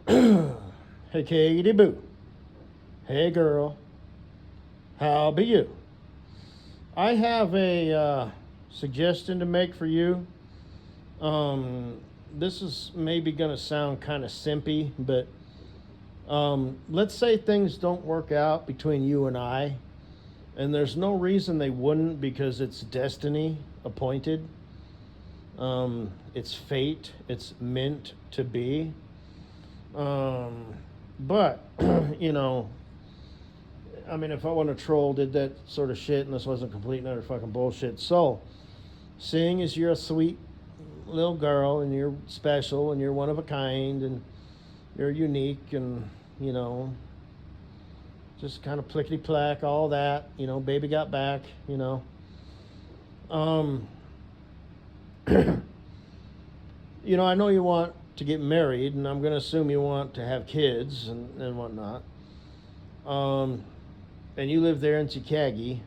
Hey, Kay-Deez-boo. Hey, girl. How be you? I have a suggestion to make for you. This is maybe going to sound kind of simpy, but let's say things don't work out between you and I, and there's no reason they wouldn't because it's destiny appointed. It's fate. It's meant to be. But, you know, I mean, if I want to troll, did that sort of shit, and this wasn't complete and utter fucking bullshit. So, seeing as you're a sweet little girl, and you're special, and you're one of a kind, and you're unique, and, you know, just kind of plickety-plack, all that, you know, baby got back, you know. You know, I know you want to get married, and I'm going to assume you want to have kids and whatnot. And you live there in Chicago.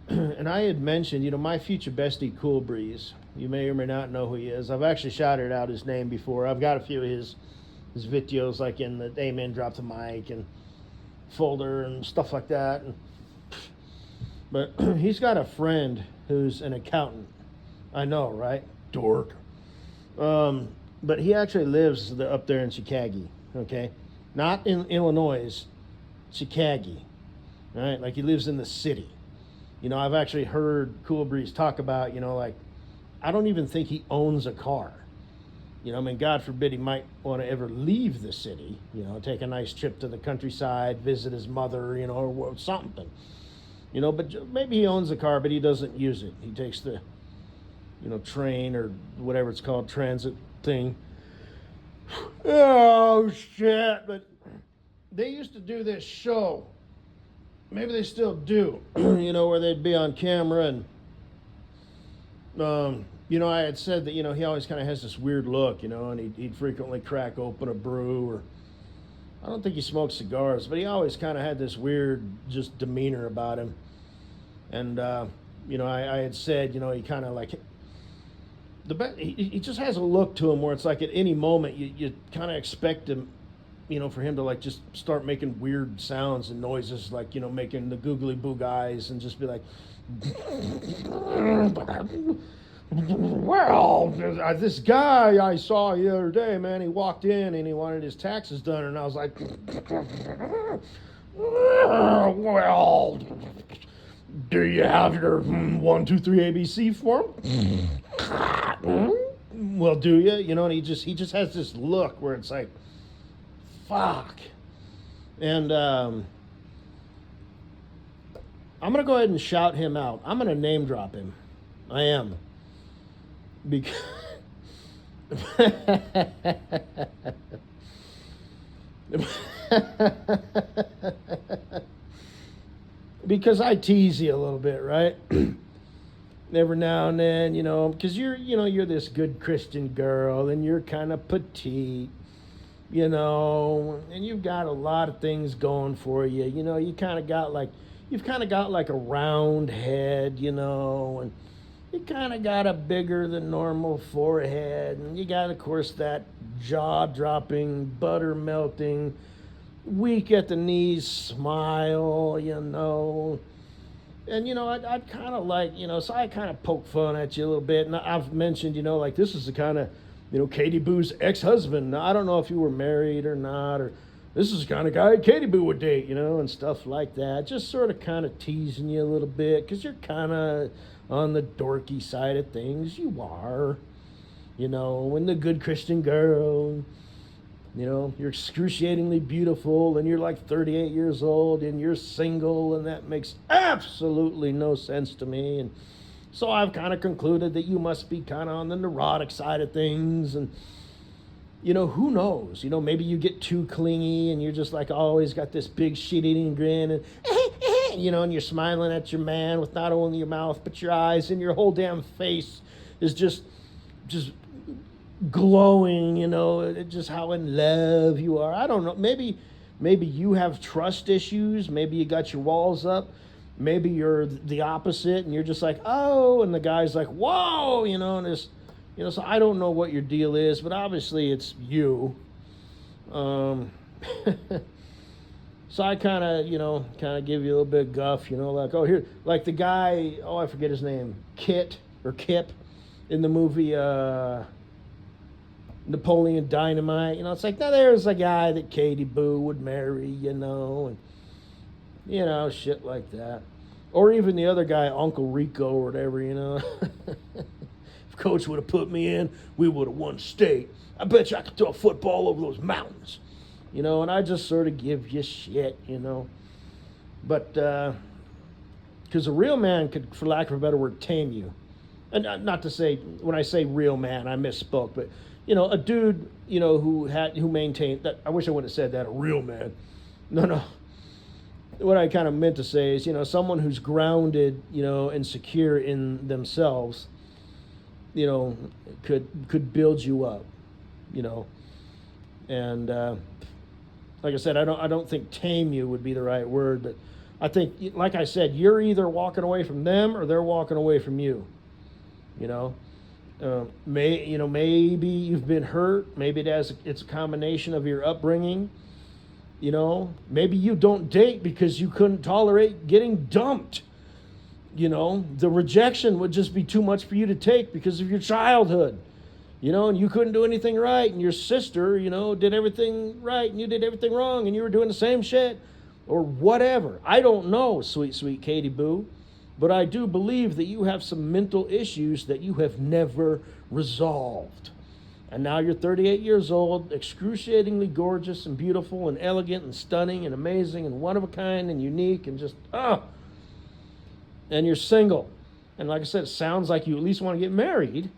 And I had mentioned, you know, my future bestie, Cool Breeze. You may or may not know who he is. I've actually shouted out his name before. I've got a few of his videos, like in the Amen Drop the Mic and folder and stuff like that. But he's got a friend who's an accountant. I know, right? Dork. But he actually lives up there in Chicago, okay? Not in Illinois, Chicago, right? Like he lives in the city. You know, I've actually heard Cool Breeze talk about, you know, like, I don't even think he owns a car. You know, I mean, God forbid he might want to ever leave the city, you know, take a nice trip to the countryside, visit his mother, you know, or something. You know, but maybe he owns a car, but he doesn't use it. He takes the, you know, train or whatever it's called, transit thing. Oh, shit. But they used to do this show. Maybe they still do, you know, where they'd be on camera and, you know, I had said that, you know, he always kind of has this weird look, you know, and he'd frequently crack open a brew, or I don't think he smoked cigars, but he always kind of had this weird just demeanor about him. And, you know, I had said, you know, he kind of like, he just has a look to him where it's like at any moment you kind of expect him, you know, for him to like just start making weird sounds and noises, like, you know, making the googly boog eyes and just be like, well, this guy I saw the other day, man, he walked in and he wanted his taxes done, and I was like, well, do you have your 1, 2, 3 ABC form? Well, do you? You know, and he just has this look where it's like, fuck. And I'm gonna go ahead and shout him out. I'm gonna name drop him. I am. Because because I tease you a little bit, right? Every now and then, you know, because you're this good Christian girl, and you're kind of petite, you know, and you've got a lot of things going for you. You know, you've kind of got like a round head, you know, and you kind of got a bigger than normal forehead, and you got, of course, that jaw-dropping, butter-melting, weak at the knees smile, you know. And, you know, I'd kind of like, you know, so I kind of poke fun at you a little bit. And I've mentioned, you know, like, this is the kind of, you know, Katie Boo's ex-husband. Now, I don't know if you were married or not, or this is the kind of guy Katie Boo would date, you know, and stuff like that. Just sort of kind of teasing you a little bit, because you're kind of on the dorky side of things. You are, you know, and the good Christian girl. You know, you're excruciatingly beautiful, and you're like 38 years old, and you're single, and that makes absolutely no sense to me. And so I've kind of concluded that you must be kind of on the neurotic side of things. And, you know, who knows? You know, maybe you get too clingy, and you're just like always got this big shit-eating grin, and you know, and you're smiling at your man with not only your mouth but your eyes, and your whole damn face is just glowing, you know, just how in love you are. I don't know. Maybe you have trust issues. Maybe you got your walls up. Maybe you're the opposite, and you're just like, oh, and the guy's like, whoa, you know, and it's, you know, so I don't know what your deal is, but obviously it's you. Um, so I kind of, give you a little bit of guff, like, oh, here, like the guy, oh, I forget his name, Kit or Kip in the movie Napoleon Dynamite. It's like, now there's a guy that Katie Boo would marry, and, shit like that. Or even the other guy, Uncle Rico or whatever, If Coach would have put me in, we would have won state. I bet you I could throw a football over those mountains. And I just sort of give you shit, But, because a real man could, for lack of a better word, tame you. And not to say, when I say real man, I misspoke, but, a dude, who maintained, that, I wish I wouldn't have said that, a real man. No. What I kind of meant to say is, someone who's grounded, and secure in themselves, could build you up, and like I said, I don't think tame you would be the right word, but I think, like I said, you're either walking away from them or they're walking away from you. Maybe you've been hurt. Maybe it's a combination of your upbringing. Maybe you don't date because you couldn't tolerate getting dumped. The rejection would just be too much for you to take because of your childhood. And you couldn't do anything right, and your sister, did everything right, and you did everything wrong, and you were doing the same shit, or whatever. I don't know, sweet, sweet Katie Boo, but I do believe that you have some mental issues that you have never resolved. And now you're 38 years old, excruciatingly gorgeous and beautiful and elegant and stunning and amazing and one of a kind and unique and just, and you're single. And like I said, it sounds like you at least want to get married.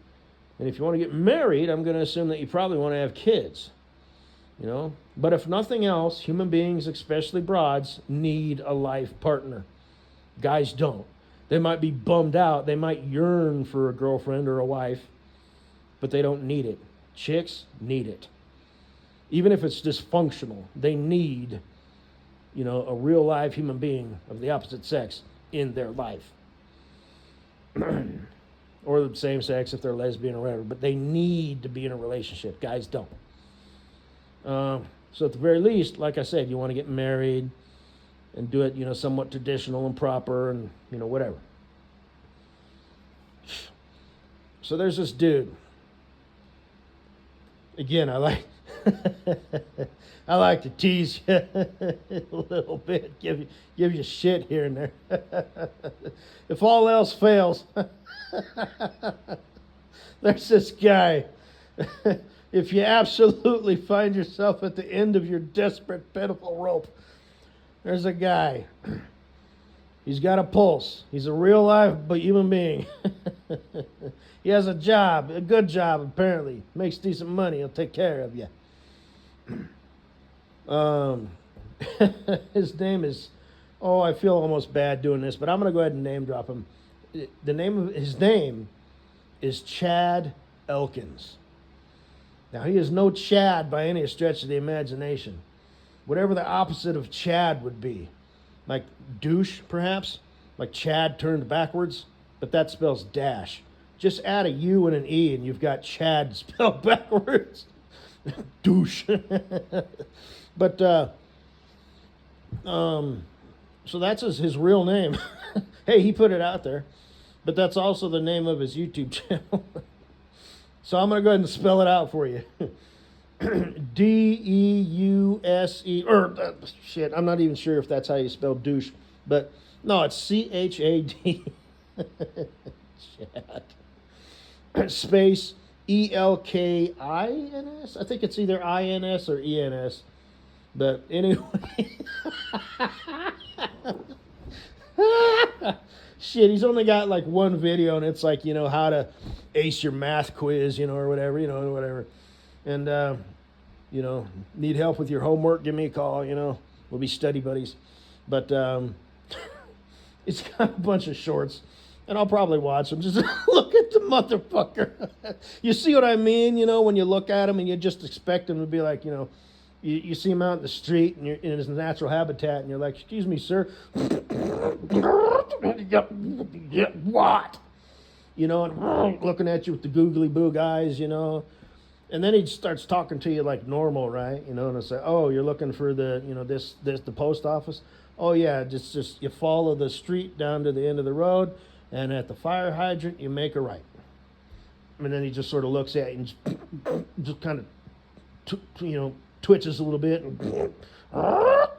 And if you want to get married, I'm going to assume that you probably want to have kids. But if nothing else, human beings, especially broads, need a life partner. Guys don't. They might be bummed out. They might yearn for a girlfriend or a wife, but they don't need it. Chicks need it. Even if it's dysfunctional, they need, a real live human being of the opposite sex in their life. Or the same sex if they're lesbian or whatever, but they need to be in a relationship. Guys don't. So at the very least, like I said, you want to get married and do it, somewhat traditional and proper and, whatever. So there's this dude. Again, I like to tease you a little bit, give you shit here and there. If all else fails, there's this guy. If you absolutely find yourself at the end of your desperate, pitiful rope, there's a guy. He's got a pulse. He's a real life human being. He has a job, a good job apparently. Makes decent money. He'll take care of you. His name is, I feel almost bad doing this, but I'm going to go ahead and name drop him. His name is Chad Elkins. Now, he is no Chad by any stretch of the imagination. Whatever the opposite of Chad would be. Like douche, perhaps? Like Chad turned backwards? But that spells dash. Just add a U and an E and you've got Chad spelled backwards. Douche. But, so that's his real name. Hey, he put it out there. But that's also the name of his YouTube channel. So I'm going to go ahead and spell it out for you. D-E-U-S-E, shit, I'm not even sure if that's how you spell douche. But, no, it's C-H-A-D. Chad. Space E-L-K-I-N-S? I think it's either I-N-S or E-N-S. But anyway. Shit, he's only got like one video and it's like, how to ace your math quiz, or whatever, whatever. And, need help with your homework, give me a call, we'll be study buddies. But it's got a bunch of shorts. And I'll probably watch them. Just look at the motherfucker. You see what I mean? When you look at him and you just expect him to be like, you see him out in the street and you're in his natural habitat and you're like, excuse me, sir. What? And looking at you with the googly boog eyes, And then he starts talking to you like normal, right? You know, and it's like, oh, you're looking for the, you know, the post office. Oh yeah, just you follow the street down to the end of the road, and at the fire hydrant you make a right. And then he just sort of looks at you and just kind of, you know, twitches a little bit, and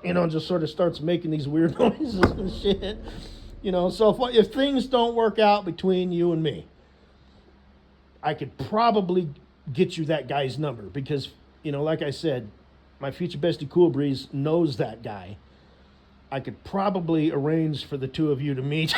you know, and just sort of starts making these weird noises and shit. You know, so if things don't work out between you and me, I could probably get you that guy's number because, you know, like I said, my future bestie Cool Breeze knows that guy. I could probably arrange for the two of you to meet.